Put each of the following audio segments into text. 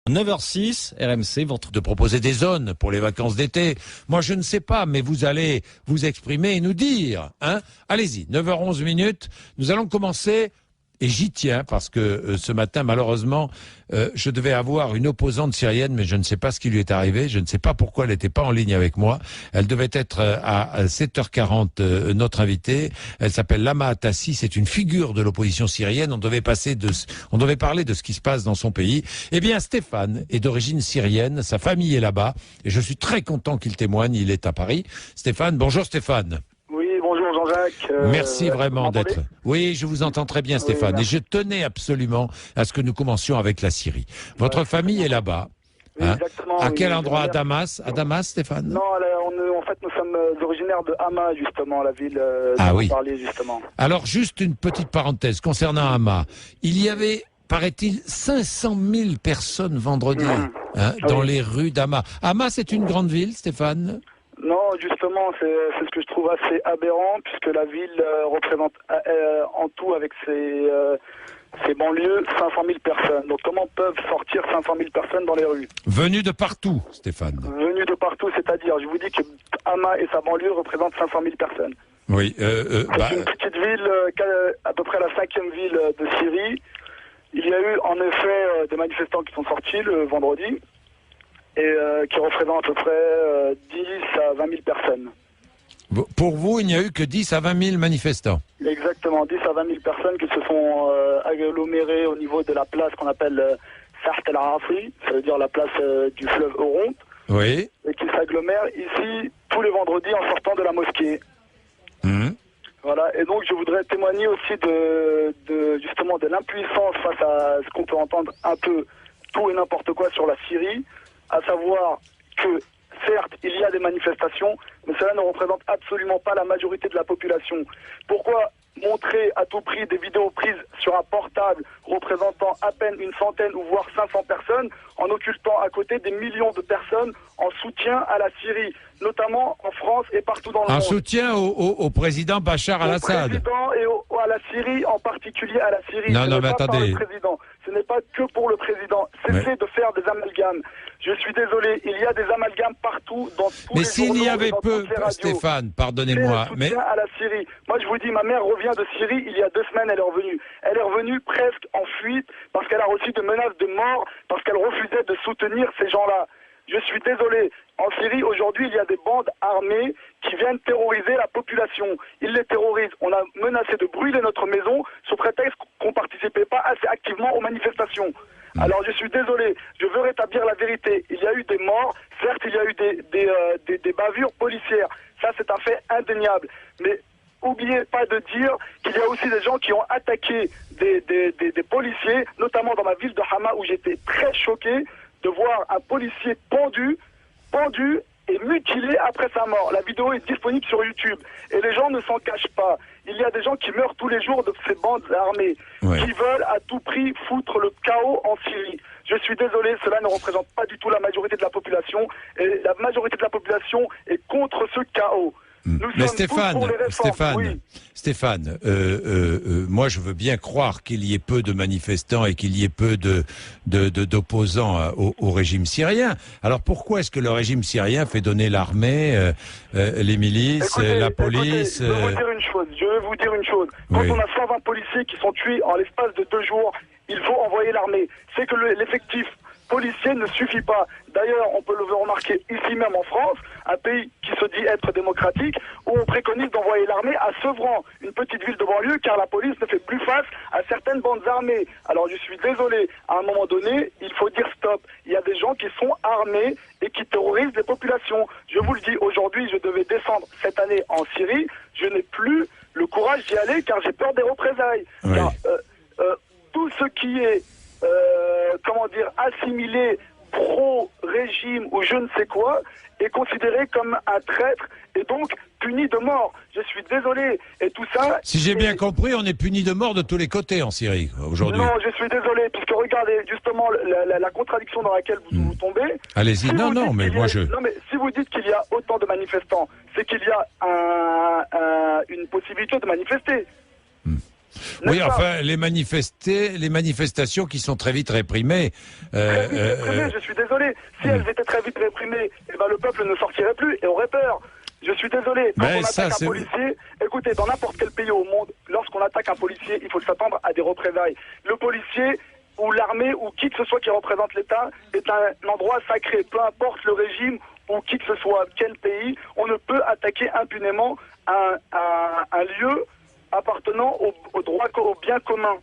9h06, RMC, votre... De proposer des zones pour les vacances d'été. Moi, je ne sais pas, mais vous allez vous exprimer et nous dire. Hein. Allez-y, 9h11 minutes. Nous allons commencer, et j'y tiens, parce que ce matin, malheureusement, je devais avoir une opposante syrienne, mais je ne sais pas ce qui lui est arrivé. Je ne sais pas pourquoi elle n'était pas en ligne avec moi. Elle devait être à 7h40 notre invitée. Elle s'appelle Lama Atassi. C'est une figure de l'opposition syrienne. On devait parler de ce qui se passe dans son pays. Eh bien, Stéphane est d'origine syrienne. Sa famille est là-bas. Et je suis très content qu'il témoigne. Il est à Paris. Stéphane, bonjour Stéphane. Oui, bonjour Jean-Jacques. Merci vraiment d'être... Oui, je vous entends très bien Stéphane. Oui, et je tenais absolument à ce que nous commencions avec la Syrie. Votre famille est là-bas. Oui, hein. Exactement. À quel endroit? À Damas? À Damas, Stéphane? Non, en fait, nous sommes originaires de Hama, justement, la ville dont vous parliez, justement. Alors, juste une petite parenthèse concernant Hama. Il y avait, paraît-il, 500 000 personnes vendredi dans les rues d'Hama. Hama, c'est une grande ville, Stéphane? Non, justement, c'est ce que je trouve assez aberrant, puisque la ville représente en tout, avec ses banlieues, 500 000 personnes. Donc comment peuvent sortir 500 000 personnes dans les rues? Venues de partout, Stéphane. Venues de partout, c'est-à-dire, je vous dis que Hama et sa banlieue représentent 500 000 personnes. Oui. C'est une petite ville, à peu près la 5e ville de Syrie. Il y a eu en effet des manifestants qui sont sortis le vendredi, et qui représentent à peu près 10 à 20 000 personnes. Pour vous, il n'y a eu que 10 à 20 000 manifestants? Exactement, 10 à 20 000 personnes qui se sont agglomérées au niveau de la place qu'on appelle Saht el-Arafri, ça veut dire la place du fleuve Oronte, oui. Et qui s'agglomèrent ici tous les vendredis en sortant de la mosquée. Voilà, et donc je voudrais témoigner aussi justement de l'impuissance face à ce qu'on peut entendre un peu tout et n'importe quoi sur la Syrie, à savoir que, certes, il y a des manifestations, mais cela ne représente absolument pas la majorité de la population. Pourquoi montrer à tout prix des vidéos prises sur un portable représentant à peine une centaine ou voire 500 personnes, en occultant à côté des millions de personnes en soutien à la Syrie, notamment en France et partout dans le monde. En soutien au président Bachar al-Assad. Au président et à la Syrie, en particulier à la Syrie. Non, mais attendez. Ce n'est pas que pour le président. Cessez de faire des amalgames. Je suis désolé, il y a des amalgames partout dans tous les journaux. Mais s'il y avait peu, Stéphane, pardonnez-moi. Mais à la Syrie. Moi, je vous dis, ma mère revient de Syrie il y a 2 semaines, elle est revenue. Elle est revenue presque en fuite parce qu'elle a reçu des menaces de mort, parce qu'elle refusait de soutenir ces gens-là. Je suis désolé. En Syrie, aujourd'hui, il y a des bandes armées qui viennent terroriser la population. Ils les terrorisent. On a menacé de brûler notre maison sous prétexte qu'on ne participait pas assez activement aux manifestations. Alors je suis désolé, je veux rétablir la vérité. Il y a eu des morts, certes il y a eu des bavures policières. Ça c'est un fait indéniable. Mais n'oubliez pas de dire qu'il y a aussi des gens qui ont attaqué des policiers, notamment dans ma ville de Hama où j'étais très choqué de voir un policier pendu et mutilé après sa mort. La vidéo est disponible sur YouTube et les gens ne s'en cachent pas. Il y a des gens qui meurent tous les jours de ces bandes armées qui veulent à tout prix foutre le chaos en Syrie. Je suis désolé, cela ne représente pas du tout la majorité de la population et la majorité de la population est contre ce chaos. Mais Stéphane, moi je veux bien croire qu'il y ait peu de manifestants et qu'il y ait peu d'opposants au régime syrien. Alors pourquoi est-ce que le régime syrien fait donner l'armée, les milices, la police je vais vous dire une chose. Quand on a 120 policiers qui sont tués en l'espace de 2 jours, il faut envoyer l'armée. C'est que l'effectif policier ne suffit pas. D'ailleurs, on peut le remarquer ici même en France, un pays qui se dit être démocratique, où on préconise d'envoyer l'armée à Sevran, une petite ville de banlieue, car la police ne fait plus face à certaines bandes armées. Alors je suis désolé, à un moment donné, il faut dire stop. Il y a des gens qui sont armés et qui terrorisent les populations. Je vous le dis, aujourd'hui, je devais descendre cette année en Syrie, je n'ai plus le courage d'y aller car j'ai peur des représailles. Car, tout ce qui est assimilé pro-régime ou je ne sais quoi est considéré comme un traître et donc puni de mort. Je suis désolé. Et tout ça... Si j'ai bien compris, on est puni de mort de tous les côtés en Syrie aujourd'hui. Non, je suis désolé, puisque regardez justement la contradiction dans laquelle vous tombez. Allez-y, mais si vous dites qu'il y a autant de manifestants, c'est qu'il y a une possibilité de manifester. Oui, enfin, les manifestations qui sont très vite réprimées. Très vite réprimées, je suis désolé. Si elles étaient très vite réprimées, eh ben, le peuple ne sortirait plus et aurait peur. Je suis désolé. Quand on attaque un policier, écoutez, dans n'importe quel pays au monde, lorsqu'on attaque un policier, il faut s'attendre à des représailles. Le policier ou l'armée ou qui que ce soit qui représente l'État est un endroit sacré. Peu importe le régime ou qui que ce soit, quel pays, on ne peut attaquer impunément un lieu appartenant au droit, au bien commun.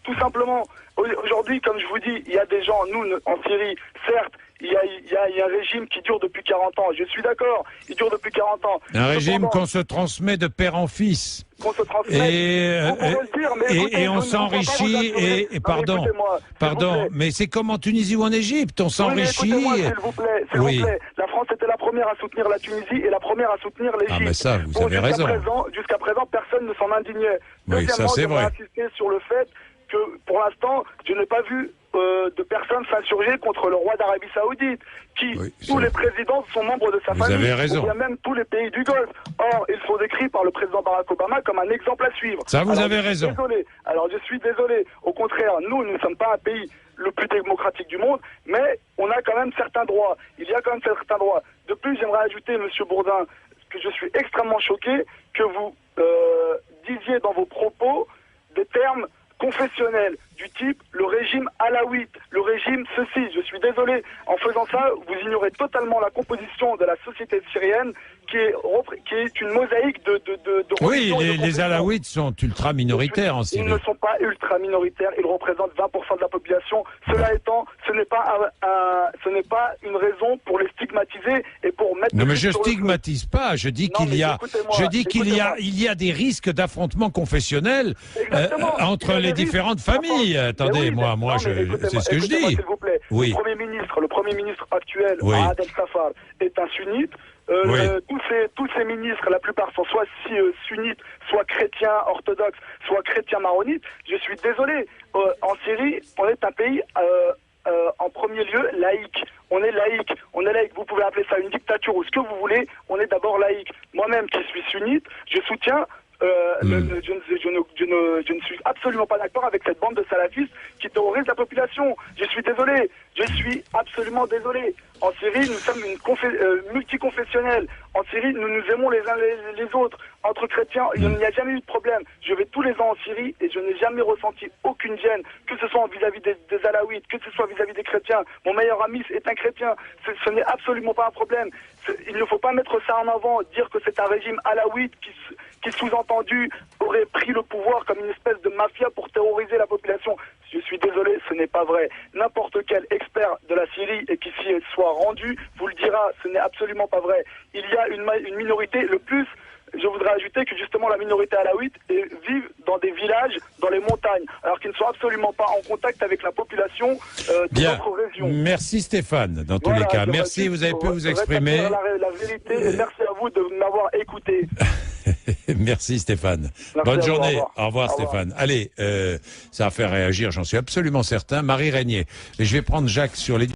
Tout simplement. Aujourd'hui, comme je vous dis, il y a des gens, nous, en Syrie, certes, il y a un régime qui dure depuis 40 ans. Je suis d'accord, il dure depuis 40 ans. Un régime qu'on se transmet de père en fils. Qu'on se transmet. Et on s'enrichit. Pardon, mais c'est comme en Tunisie ou en Égypte, on s'enrichit. Oui, s'il vous plaît. La France était la première à soutenir la Tunisie et la première à soutenir l'Égypte. Ah, mais ça, vous avez raison. Jusqu'à présent, personne ne s'en indignait. Oui, ça c'est vrai. Je insister sur le fait que, pour l'instant, je n'ai pas vu de personnes s'insurger contre le roi d'Arabie Saoudite, tous les présidents sont membres de sa famille, vous avez raison. ou bien même tous les pays du Golfe. Or, ils sont décrits par le président Barack Obama comme un exemple à suivre. Ça, vous avez raison. Alors, je suis désolé. Au contraire, nous ne sommes pas un pays le plus démocratique du monde, mais on a quand même certains droits. Il y a quand même certains droits. De plus, j'aimerais ajouter, Monsieur Bourdin, que je suis extrêmement choqué que vous disiez dans vos propos des termes confessionnel du type le régime alaouite, le régime ceci. Je suis désolé. En faisant ça, vous ignorez totalement la composition de la société syrienne qui est une mosaïque de oui, les alaouites sont ultra minoritaires en Syrie. Ils ne sont pas ultra minoritaires, ils représentent 20% de la population. Cela étant, ce n'est pas une raison pour les stigmatiser et pour mettre... Non, mais je stigmatise pas, je dis qu'il y a des risques d'affrontement confessionnel entre les différentes familles. Attendez, c'est ce que je dis. S'il vous plaît. Oui. Le premier ministre actuel, Ahad El-Safar, est un sunnite. Tous ces ministres, la plupart sont soit sunnites, soit chrétiens orthodoxes, soit chrétiens maronites. Je suis désolé. En Syrie, on est un pays en premier lieu laïque. On est laïque. Vous pouvez appeler ça une dictature ou ce que vous voulez. On est d'abord laïque. Moi-même, qui suis sunnite, je soutiens. Je ne suis absolument pas d'accord avec cette bande de salafistes qui terrorise la population. Je suis désolé. Je suis absolument désolé. En Syrie, nous sommes multiconfessionnels. En Syrie, nous nous aimons les uns les autres. Entre chrétiens, il n'y a jamais eu de problème. Je vais tous les ans en Syrie et je n'ai jamais ressenti aucune gêne, que ce soit vis-à-vis des alaouites, que ce soit vis-à-vis des chrétiens. Mon meilleur ami est un chrétien. Ce n'est absolument pas un problème. Il ne faut pas mettre ça en avant, dire que c'est un régime alaouite qui sous-entendu aurait pris le pouvoir comme une espèce de mafia pour terroriser la population. Je suis désolé, ce n'est pas vrai. N'importe quel expert de la Syrie et qui s'y soit rendu vous le dira, ce n'est absolument pas vrai. Il y a une minorité, le plus, je voudrais ajouter que justement la minorité alaouite vivent dans des villages, dans les montagnes, alors qu'ils ne sont absolument pas en contact avec la population de notre région. Merci Stéphane, dans tous les cas. Merci, vous avez pu vous exprimer. La vérité et merci à vous de m'avoir écouté. Merci Stéphane. Bonne journée. Au revoir Stéphane. Allez, ça va faire réagir, j'en suis absolument certain. Marie Régnier. Et je vais prendre Jacques sur les...